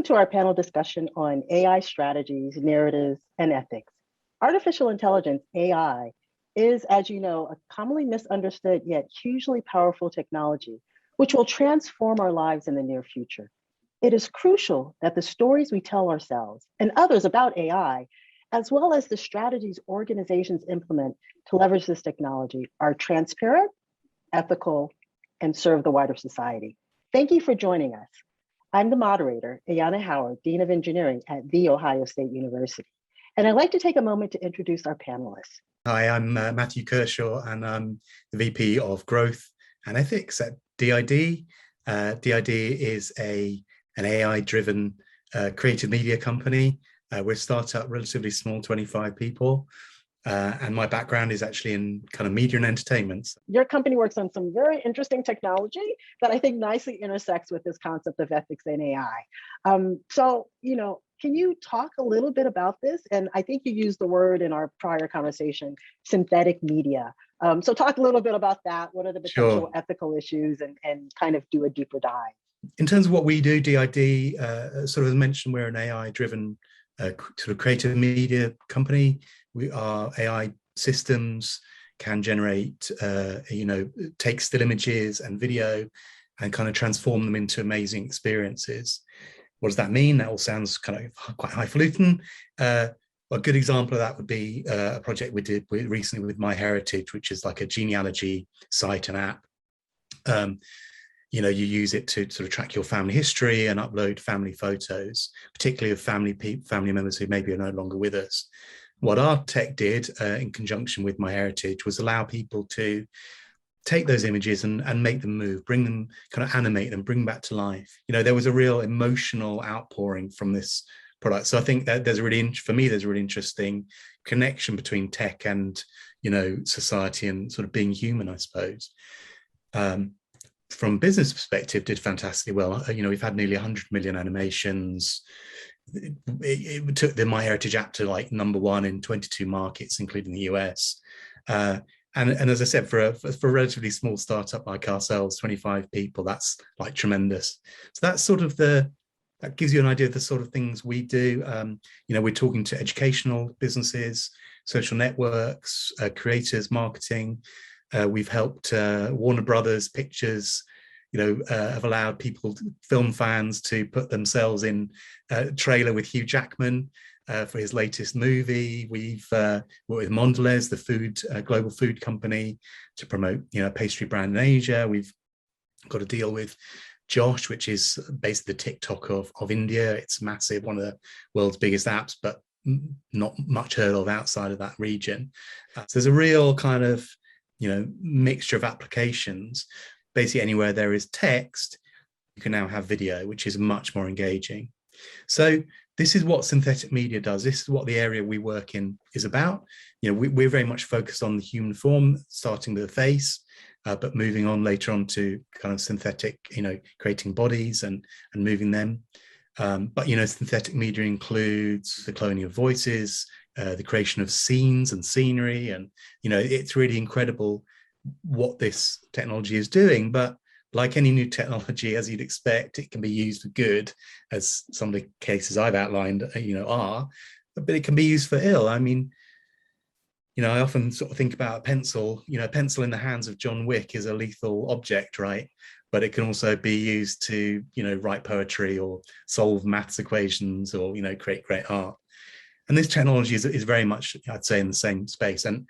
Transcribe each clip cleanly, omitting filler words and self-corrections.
to our panel discussion on AI strategies, narratives, and ethics. Artificial intelligence, AI, is, as you know, a commonly misunderstood yet hugely powerful technology, which will transform our lives in the near future. It is crucial that the stories we tell ourselves and others about AI, as well as the strategies organizations implement to leverage this technology, are transparent, ethical, and serve the wider society. Thank you for joining us. I'm the moderator, Ayanna Howard, Dean of Engineering at The Ohio State University. And I'd like to take a moment to introduce our panelists. Hi, I'm Matthew Kershaw, and I'm the VP of Growth and Ethics at DID. DID is an AI-driven creative media company. We're a startup, relatively small, 25 people. And my background is actually in kind of media and entertainment. Your company works on some very interesting technology that I think nicely intersects with this concept of ethics and AI. Can you talk a little bit about this? And I think you used the word in our prior conversation, synthetic media. So talk a little bit about that. What are the potential ethical issues and kind of do a deeper dive? In terms of what we do, DID, sort of as mentioned, we're an AI-driven sort of creative media company. Our AI systems can generate, take still images and video and kind of transform them into amazing experiences. What does that mean? That all sounds kind of quite highfalutin. A good example of that would be a project we did recently with MyHeritage, which is like a genealogy site and app. You use it to sort of track your family history and upload family photos, particularly of family members who maybe are no longer with us. What our tech did in conjunction with MyHeritage was allow people to take those images and make them move, bring them, kind of animate them, bring them back to life. There was a real emotional outpouring from this product. So I think that there's a really interesting connection between tech and, society and sort of being human, I suppose. From a business perspective, did fantastically well. We've had nearly 100 million animations. It took the MyHeritage app to like #1 in 22 markets, including the US. And as I said, for a relatively small startup like ourselves, 25 people, that's like tremendous. So that's sort of that gives you an idea of the sort of things we do. We're talking to educational businesses, social networks, creators, marketing. We've helped Warner Brothers Pictures, have allowed film fans to put themselves in a trailer with Hugh Jackman for his latest movie. We've worked with Mondelez, the global food company, to promote, pastry brand in Asia. We've got a deal with Josh, which is basically the TikTok of India. It's massive, one of the world's biggest apps, but not much heard of outside of that region. So there's a real kind of mixture of applications. Basically anywhere there is text, you can now have video, which is much more engaging. So this is what synthetic media does. This is what the area we work in is about. We're very much focused on the human form, starting with the face, but moving on later on to kind of synthetic, creating bodies and moving them. But synthetic media includes the cloning of voices, the creation of scenes and scenery, and it's really incredible what this technology is doing. But like any new technology, as you'd expect, it can be used for good, as some of the cases I've outlined are, but it can be used for ill. I mean, I often sort of think about a pencil. A pencil in the hands of John Wick is a lethal object, right? But it can also be used to write poetry or solve maths equations or create great art. And this technology is very much, I'd say, in the same space. And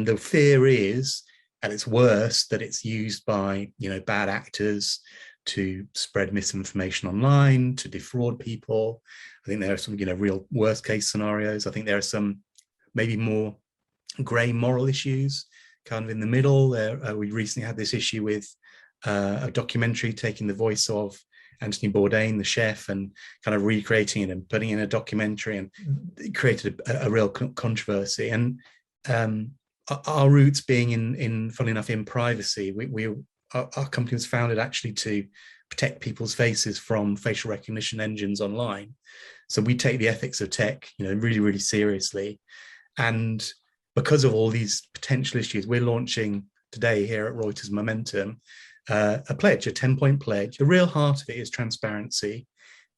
the fear is, at its worst, that it's used by, bad actors to spread misinformation online, to defraud people. I think there are some, real worst case scenarios. I think there are some maybe more gray moral issues kind of in the middle. We recently had this issue with a documentary taking the voice of Anthony Bourdain, the chef, and kind of recreating it and putting in a documentary, and it created a real controversy. And our roots being in funnily enough, in privacy. Our company was founded actually to protect people's faces from facial recognition engines online. So we take the ethics of tech, really, really seriously. And because of all these potential issues, we're launching today here at Reuters Momentum a pledge, a 10-point pledge. The real heart of it is transparency.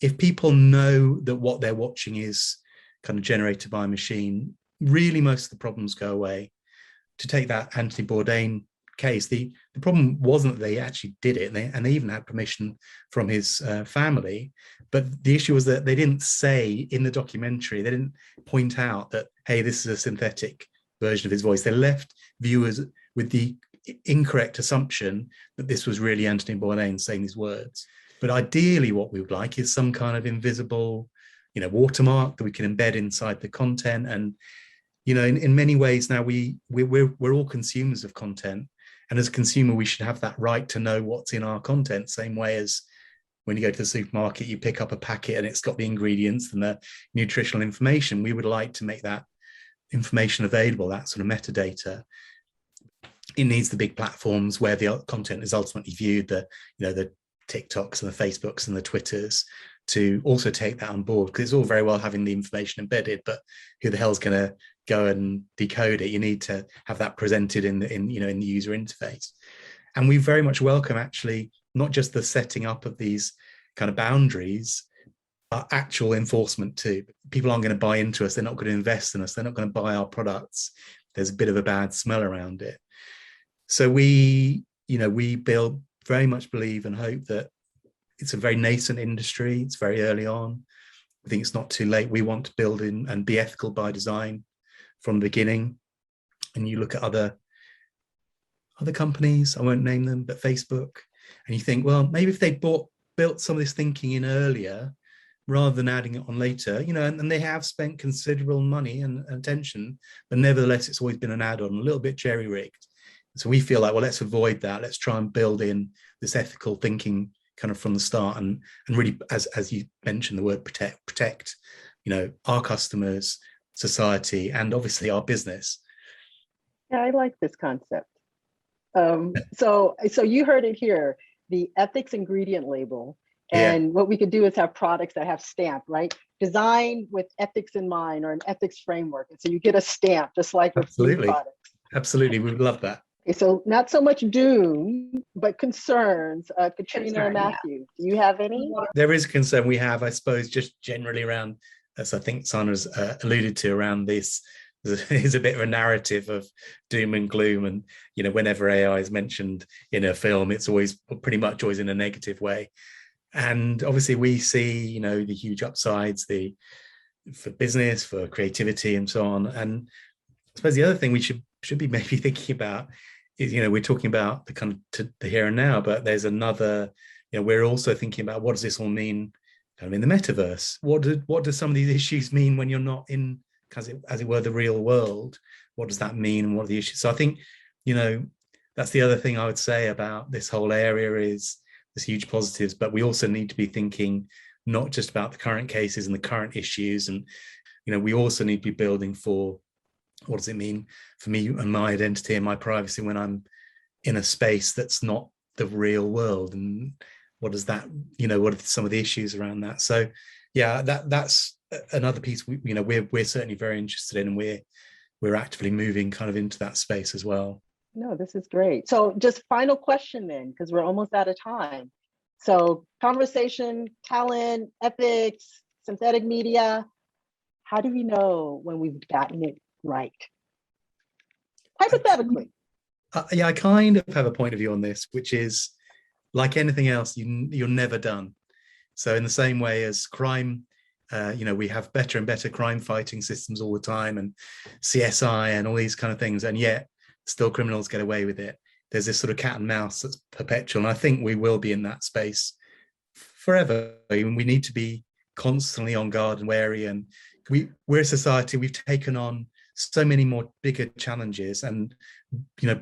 if people know that what they're watching is kind of generated by a machine, really most of the problems go away. To take that Anthony Bourdain case, the problem wasn't that they actually did it, and they even had permission from his family. But the issue was that they didn't say in the documentary, they didn't point out that, hey, this is a synthetic version of his voice. They left viewers with the incorrect assumption that this was really Anthony Bourdain saying these words. But ideally, what we would like is some kind of invisible, watermark that we can embed inside the content. And in many ways now we're all consumers of content, and as a consumer we should have that right to know what's in our content, same way as when you go to the supermarket you pick up a packet and it's got the ingredients and the nutritional information. We would like to make that information available, that sort of metadata. It needs the big platforms where the content is ultimately viewed, the TikToks and the Facebooks and the Twitters, to also take that on board, because it's all very well having the information embedded, but who the hell's going to go and decode it? You need to have that presented in the user interface. And we very much welcome actually not just the setting up of these kind of boundaries, but actual enforcement too. People aren't going to buy into us, they're not going to invest in us, they're not going to buy our products. There's a bit of a bad smell around it. So we very much believe and hope that it's a very nascent industry. It's very early on. I think it's not too late. We want to build in and be ethical by design from the beginning. And you look at other companies, I won't name them, but Facebook, and you think, well, maybe if they built some of this thinking in earlier rather than adding it on later, and they have spent considerable money and attention, but nevertheless, it's always been an add-on, a little bit jerry-rigged. So we feel like, well, let's avoid that. Let's try and build in this ethical thinking kind of from the start, and really, as you mentioned, the word protect, our customers, society, and obviously our business. Yeah, I like this concept. So you heard it here, the ethics ingredient label. And what we could do is have products that have stamp, right? Designed with ethics in mind, or an ethics framework. And so you get a stamp, just like with food products. Absolutely, we would love that. Okay, so not so much doom, but concerns. Katrina and Matthew, do you have any? There is a concern we have, I suppose, just generally around, as I think Sana's alluded to, around this. Is a bit of a narrative of doom and gloom, and whenever AI is mentioned in a film, it's always pretty much always in a negative way. And obviously we see the huge upsides for business, for creativity, and so on. And I suppose the other thing we should be maybe thinking about is, we're talking about the kind of the here and now, but there's another, we're also thinking about what does this all mean kind of in the metaverse? What do some of these issues mean when you're not in, as it were, the real world? What does that mean, and what are the issues? So I think, that's the other thing I would say about this whole area is there's huge positives, but we also need to be thinking not just about the current cases and the current issues. And, we also need to be building for, what does it mean for me and my identity and my privacy when I'm in a space that's not the real world? And what does that, what are some of the issues around that? So yeah, that's another piece we're certainly very interested in, and we're actively moving kind of into that space as well. No, this is great. So just final question then, because we're almost out of time. So conversation, talent, ethics, synthetic media, how do we know when we've gotten it right? Hypothetically. I kind of have a point of view on this, which is, like anything else, you're never done. So in the same way as crime, we have better and better crime fighting systems all the time, and CSI and all these kind of things, and yet still criminals get away with it. There's this sort of cat and mouse that's perpetual, and I think we will be in that space forever. We need to be constantly on guard and wary, and we're a society, we've taken on so many more bigger challenges, and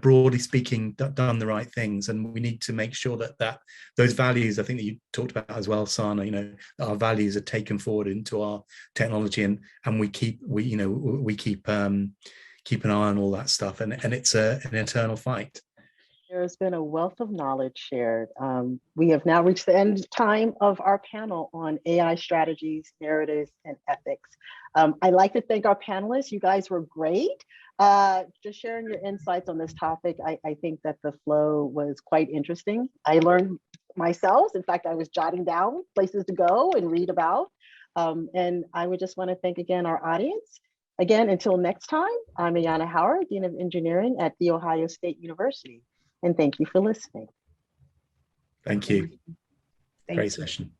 broadly speaking, done the right things, and we need to make sure that those values, I think that you talked about as well, Sana, our values are taken forward into our technology, and we keep an eye on all that stuff, and it's an eternal fight. There's been a wealth of knowledge shared. We have now reached the end time of our panel on AI strategies, narratives, and ethics. I'd like to thank our panelists. You guys were great. Just sharing your insights on this topic. I think that the flow was quite interesting. I learned myself. In fact, I was jotting down places to go and read about. And I would just want to thank again our audience. Again, until next time, I'm Ayana Howard, Dean of Engineering at The Ohio State University. And thank you for listening. Thank you. Thank Great you. session.